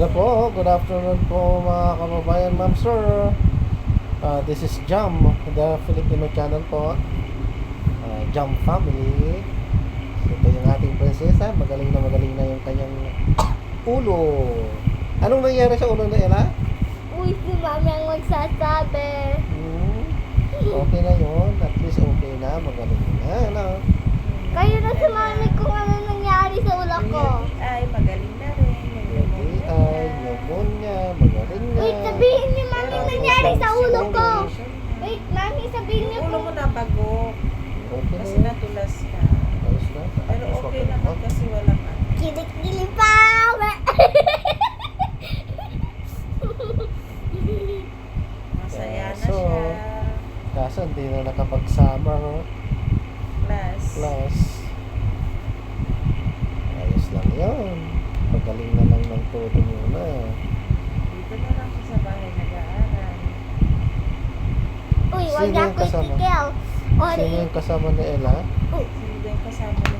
Hello po, good afternoon po mga kababayan, ma'am sir. This is Jam, the Filipino channel po. Jam family. Ito yung ating prinsesa, magaling na yung kanyang ulo. Anong nangyari sa ulo na Ella? Uy, si mami ang magsasabi. Okay na yun, at least okay na, magaling na. Ano? Kayo na si mami kung ano nangyari sa ulo ko. Ay, magaling na rin. Ay, pneumonia, magaling na. Wait, sabihin ni mami nangyari sa ulo ko. Wait, mami, sabihin niyo Yung ulo kung... mo nabagok. Okay na Kasi yun. natulas ka. Ayos na. Pero okay naman kasi wala ka. Kilik-kilik pa! Masaya na So, siya. Kaso hindi na nakapag-summer Plus. Ayos lang yun. Pagaling na lang ng todo muna. Dito na lang siya sa bahay nag-aaral. Uy, wag Sino niya yung ako kasama? itikel. Sino yung kasama ni Ella? Sino ba yung kasama mo?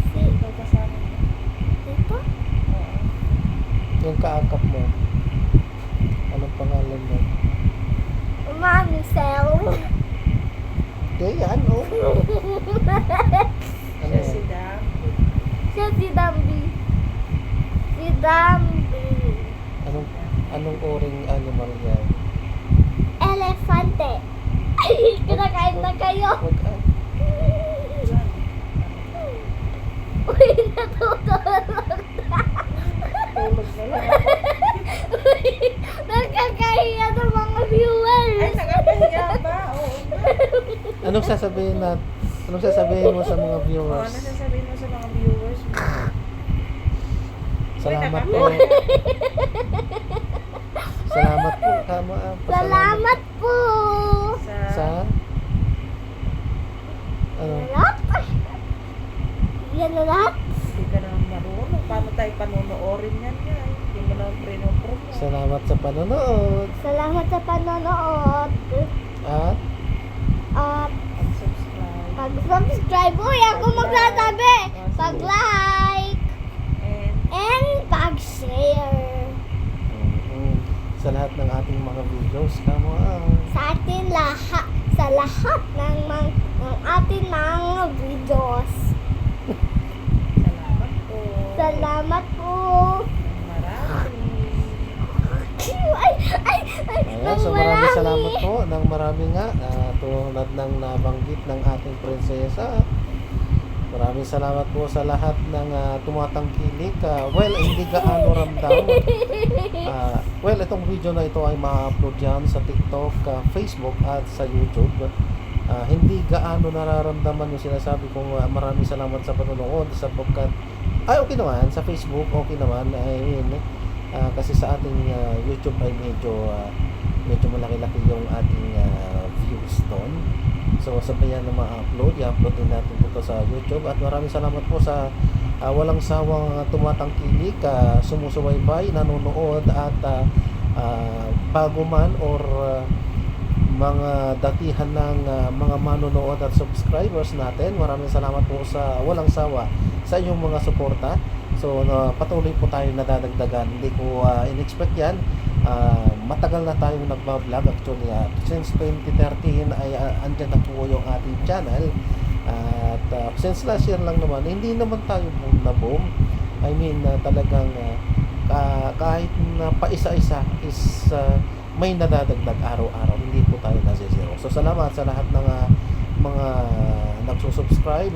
Si... Sino ba yung kasama mo? Ito? Oo. Yung kaakap mo. Anong pangalan mo? Mami, Sel. Okay, yan, oh. Ano Siya yan? si Dam. Siya si Dambi. Si Dambi. Anong oring animal yan? Elefante. Ay, kinakain na kayo. Wag ka. Uy, natutulog na. Tulog na lang. Uy, nakakahiya ng mga viewers. Ay, nakakahiya ba? Oo. Anong sasabihin mo sa mga Oo, viewers? ano sasabihin mo sa mga viewers mo? Salamat po. Salamat po. Tama. Salamat po. Sa? Ano? Lahat? Yan na lahat? Hindi ka naman marunong. Paano tayo panonoorin yan yan? Hindi mo naman pre-promote. Salamat sa panonood. Salamat sa panonood. At At Pag-subscribe. pag-subscribe. Uy, ako magsasabi. Pag-like. And pag-share. sa lahat ng ating mga videos, come on. Sa atin lahat. Sa lahat ng ating mga videos. Salamat po. Salamat po. Marami. Ay, Ayan, so maraming salamat po ng marami nga tulad ng nabanggit ng ating prinsesa. Maraming salamat po sa lahat ng tumatangkilik. Well, hindi gaano ramdam. Well, itong video na ito ay ma-upload yan sa TikTok, Facebook at sa YouTube. Hindi gaano nararamdaman yung sinasabi kong maraming salamat sa panonood sapagkat ay okay naman sa Facebook, okay naman. I mean, kasi sa ating YouTube ay medyo malaki-laki yung ating views doon. So sabayan na ma-upload, i-upload din natin dito sa YouTube. At maraming salamat po sa walang sawang tumatangkilik, sumusubaybay, nanonood at bago man or mga datihan ng mga manonood at subscribers natin. Maraming salamat po sa walang sawa sa inyong mga suporta. So patuloy po tayo nadadagdagan. Hindi ko in-expect yan. Matagal na tayong nagbablog actually. Since 2013 ay andyan na po yung ating channel. At since last year lang naman, hindi naman tayo boom na boom. I mean, talagang kahit na paisa-isa is may nadadagdag araw-araw. Hindi po tayo nasi-zero. So salamat sa lahat ng mga nagsusubscribe.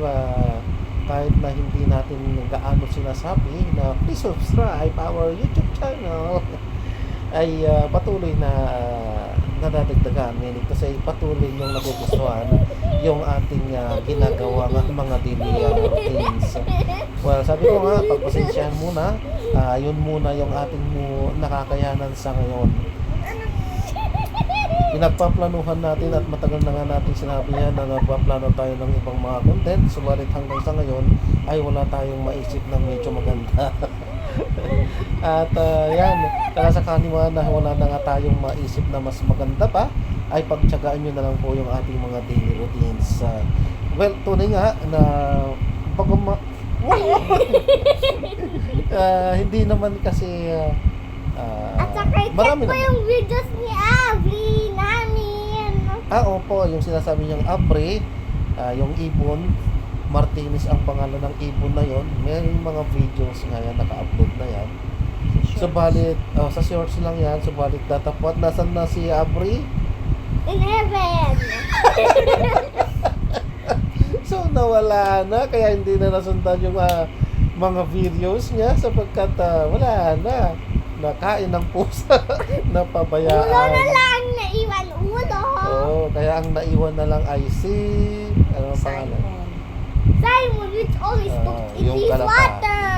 Kahit na hindi natin gaano sinasabi na please subscribe our YouTube channel ay patuloy na nadadagdagan, meaning kasi patuloy yung nagugustuhan yung ating ginagawa ng mga daily routines. Well, sabi ko nga, pagpasensyahan muna, yun muna yung ating nakakayanan sa ngayon. Pinagpaplanuhan natin at matagal na nga natin sinabi yan na nagpaplano tayo ng ibang mga content, subalit hanggang sa ngayon ay wala tayong maisip ng medyo maganda. At yan, kaya sa kanima na wala na nga tayong maisip na mas maganda pa, ay pagtsagaan nyo na lang po yung ating mga daily routines. Well, tunay nga na mo. Hindi naman kasi At saka i-check marami ko naman. yung videos ni Abby namin. Opo, yung sinasabi niyang Abre, yung Ibon Martinez ang pangalan ng ibon na yon. May mga videos nga yan, naka-upload na yan. Subalit, sa shorts lang yan, subalit datapot, nasan na si Abre? In heaven. So, nawala na, kaya hindi na nasundan yung mga videos niya sapagkat wala na. Nakain ng pusa, napabayaan. Ulo na lang naiwan. Ulo. Oo, kaya ang naiwan na lang ay si, ano ang pangalan? Simon, which always took in yung his kalapati. water.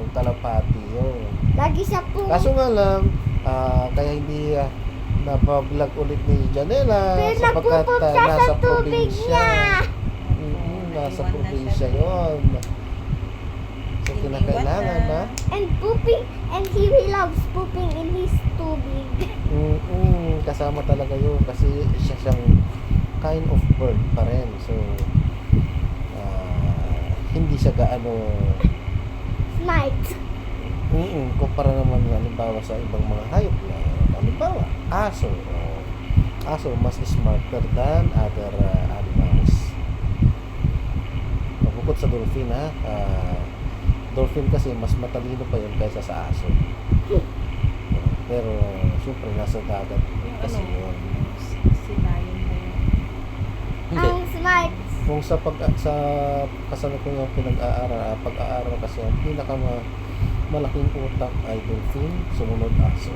Yung kalapati, yun. Lagi siya po. Kaso nga lang, kaya hindi nabablog ulit ni Janela Pero sapagkat nagpupup siya sa nasa tubig probinsya. niya. Nasa Naiwan na probinsya siya. yun. So, Iniwan kinakailangan na. And pooping, and he loves pooping in his tubig. Kasama talaga yun kasi siya siyang kind of bird pa rin. So, hindi siya gaano Smart. kumpara naman halimbawa sa ibang mga hayop na halimbawa aso. Aso mas smarter than other animals. Bukod sa dolphin dolphin kasi mas matalino pa yun kaysa sa aso. Pero syempre nasa dagat kasi yun. Sinayin mo yun. Hindi. Ang smart. Kung sa kasalukuyang pag-aaral kasi ang malaking utak ay dolphin, sumunod aso.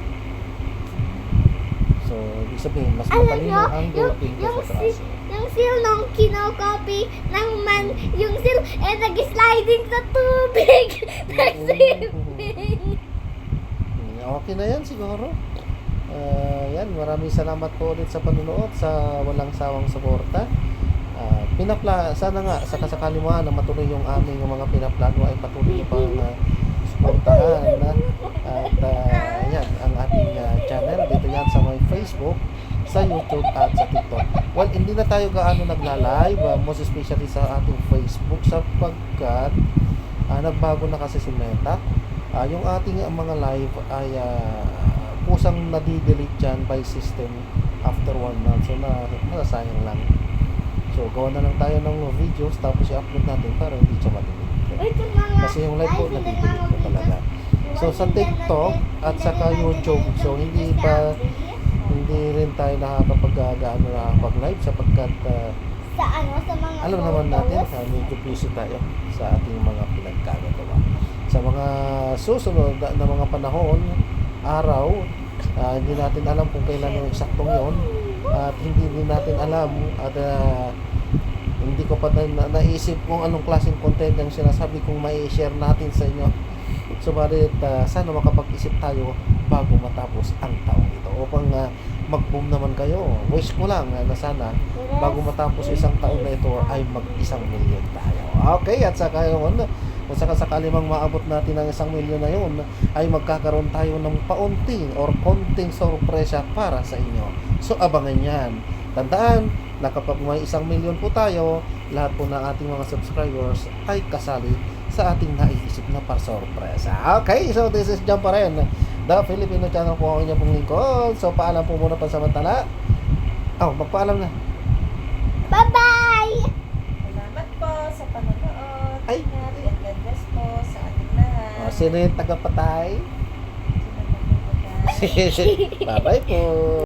So, ibig sabihin, mas Alam matalino nyo, ang dolphin kaysa sa aso. yung seal nung kinokopy ng yung seal nag-sliding sa tubig. Nag-swimming. Okay na yan siguro. Yan, maraming salamat po ulit sa panunood, sa walang sawang suporta. Sana nga sa kasakali mo na matuloy yung aming mga pinaplano ay patuloy nyo pang suportahan at yan ang ating channel dito yan sa my Facebook, sa YouTube at sa TikTok. Well, hindi na tayo gaano nagla-live, most especially sa ating Facebook sapagkat nagbago na kasi si Meta. Yung ating mga live ay kusang nadidelete dyan by system after 1 month. So nasasayang lang. So gawa na lang tayo ng videos tapos i-upload natin para hindi siya madelete. Kasi yung live po nadidelete po talaga. So sa TikTok at saka YouTube, so hindi rin tayo nakakapag-live sapagkat sa mga alam naman natin, photos. medyo busy tayo sa ating mga pinagkagagawa. Sa mga susunod na mga panahon, araw, hindi natin alam kung kailan yung eksaktong yon at hindi din natin alam at hindi ko pa naisip kung anong klaseng content ang sinasabi kong mai-share natin sa inyo. Subalit, sana makapag-isip tayo bago matapos ang taong ito upang mag-boom naman kayo. Wish ko lang na sana bago matapos isang taon na ito ay mag-1 milyon tayo. Okay, at saka yun, kung sakali mang maabot natin ang 1 milyon na yun, ay magkakaroon tayo ng paunting or konting sorpresa para sa inyo. So, abangan yan. Tandaan na kapag may 1 milyon po tayo, lahat po ng ating mga subscribers ay kasali sa ating naiisip na sorpresa. Okay, so this is John pa rin, The Filipino Channel po ang inyong pong lingkod. So, paalam po muna pansamantala. Magpaalam na. Bye-bye! Salamat po sa panonood. Ay. Ingat and God bless po sa ating lahat. Sino yung tagapatay? Sino na po ba? Bye-bye po.